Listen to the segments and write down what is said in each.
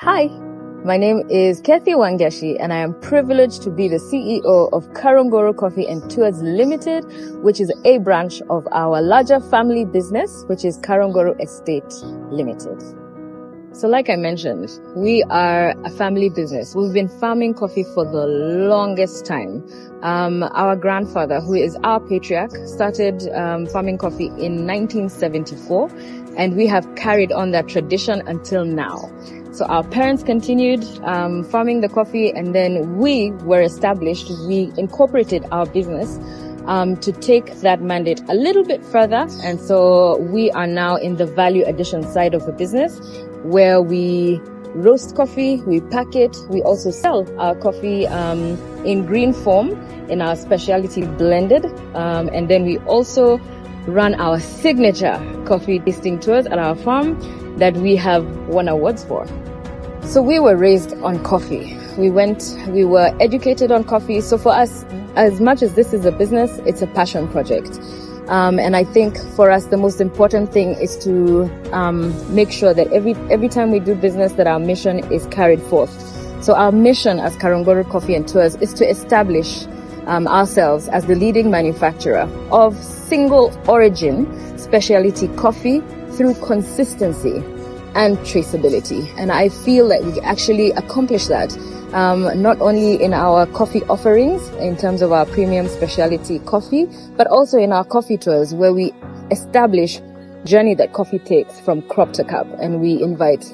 Hi, my name is Kathy Wangashi and I am privileged to be the CEO of Karunguru Coffee and Tours Limited, which is a branch of our larger family business, which is Karunguru Estate Limited. So like I mentioned, we are a family business. We've been farming coffee for the longest time. Our grandfather, who is our patriarch, started farming coffee in 1974, and we have carried on that tradition until now. So our parents continued farming the coffee, and then we were established. We incorporated our business to take that mandate a little bit further. And so we are now in the value addition side of the business, where we roast coffee, we pack it, we also sell our coffee in green form in our specialty blended. And then we also run our signature coffee tasting tours at our farm that we have won awards for. So we were raised on coffee. We were educated on coffee. So for us, as much as this is a business, it's a passion project. And I think for us, the most important thing is to make sure that every time we do business, that our mission is carried forth. So our mission as Karunguru Coffee and Tours is to establish ourselves as the leading manufacturer of single origin specialty coffee through consistency and traceability. And I feel that we actually accomplish that, not only in our coffee offerings in terms of our premium specialty coffee, but also in our coffee tours, where we establish journey that coffee takes from crop to cup. And we invite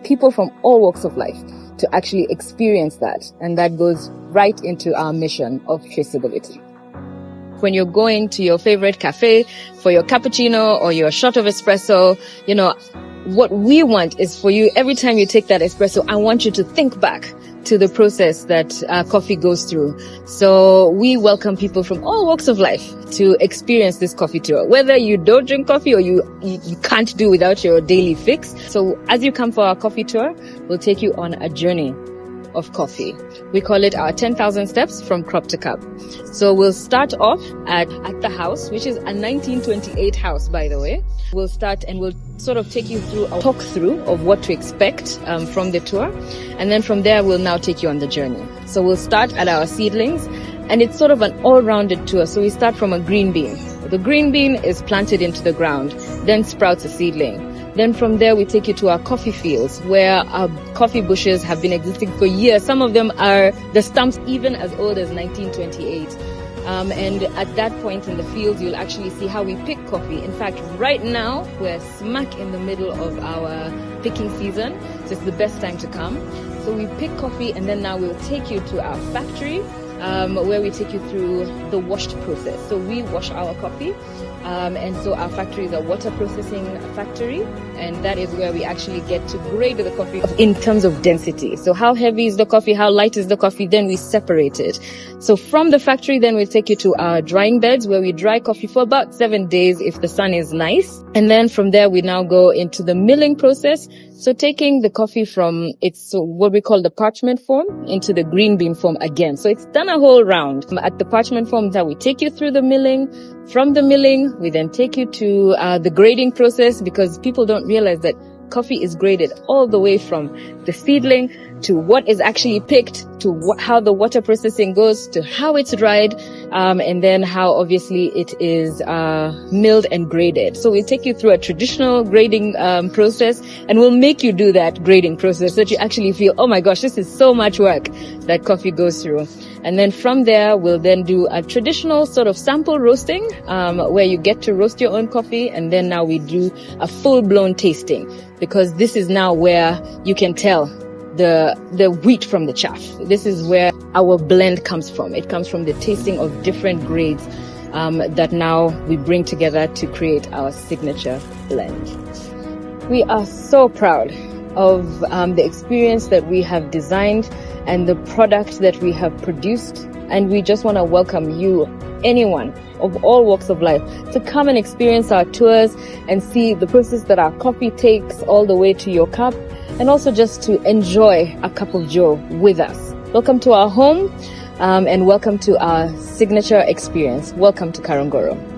people from all walks of life to actually experience that. And that goes right into our mission of traceability. When you're going to your favorite cafe for your cappuccino or your shot of espresso, what we want is for you, every time you take that espresso, I want you to think back to the process that coffee goes through. So we welcome people from all walks of life to experience this coffee tour, whether you don't drink coffee or you can't do without your daily fix. So as you come for our coffee tour, we'll take you on a journey of coffee. We call it our 10,000 steps from crop to cup. So we'll start off at the house, which is a 1928 house, by the way. We'll start and we'll sort of take you through a talk through of what to expect from the tour. And then from there, we'll now take you on the journey. So we'll start at our seedlings, and it's sort of an all-rounded tour. So we start from a green bean. The green bean is planted into the ground, then sprouts a seedling. Then from there, we take you to our coffee fields, where our coffee bushes have been existing for years. Some of them are the stumps even as old as 1928. And at that point in the fields, you'll actually see how we pick coffee. In fact, right now, we're smack in the middle of our picking season. So it's the best time to come. So we pick coffee, and then now we'll take you to our factory, where we take you through the washed process. So we wash our coffee. And so our factory is a water processing factory, and that is where we actually get to grade the coffee in terms of density. So how heavy is the coffee? How light is the coffee? Then we separate it. So from the factory, then we'll take you to our drying beds, where we dry coffee for about 7 days if the sun is nice. And then from there, we now go into the milling process. So taking the coffee from what we call the parchment form into the green bean form again. So it's done a whole round. At the parchment form, that we take you through the milling. From the milling, we then take you to the grading process, because people don't realize that coffee is graded all the way from the seedling to what is actually picked, to how the water processing goes, to how it's dried, and then how obviously it is milled and graded. So we'll take you through a traditional grading process, and we'll make you do that grading process so that you actually feel, oh my gosh, this is so much work that coffee goes through. And then from there, we'll then do a traditional sort of sample roasting, where you get to roast your own coffee. And then now we do a full-blown tasting, because this is now where you can tell the wheat from the chaff. This is where our blend comes from. It comes from the tasting of different grades that now we bring together to create our signature blend. We are so proud of the experience that we have designed and the product that we have produced. And we just want to welcome you, anyone of all walks of life, to come and experience our tours and see the process that our coffee takes all the way to your cup, and also just to enjoy a cup of joe with us. Welcome to our home, and welcome to our signature experience. Welcome to Karunguru.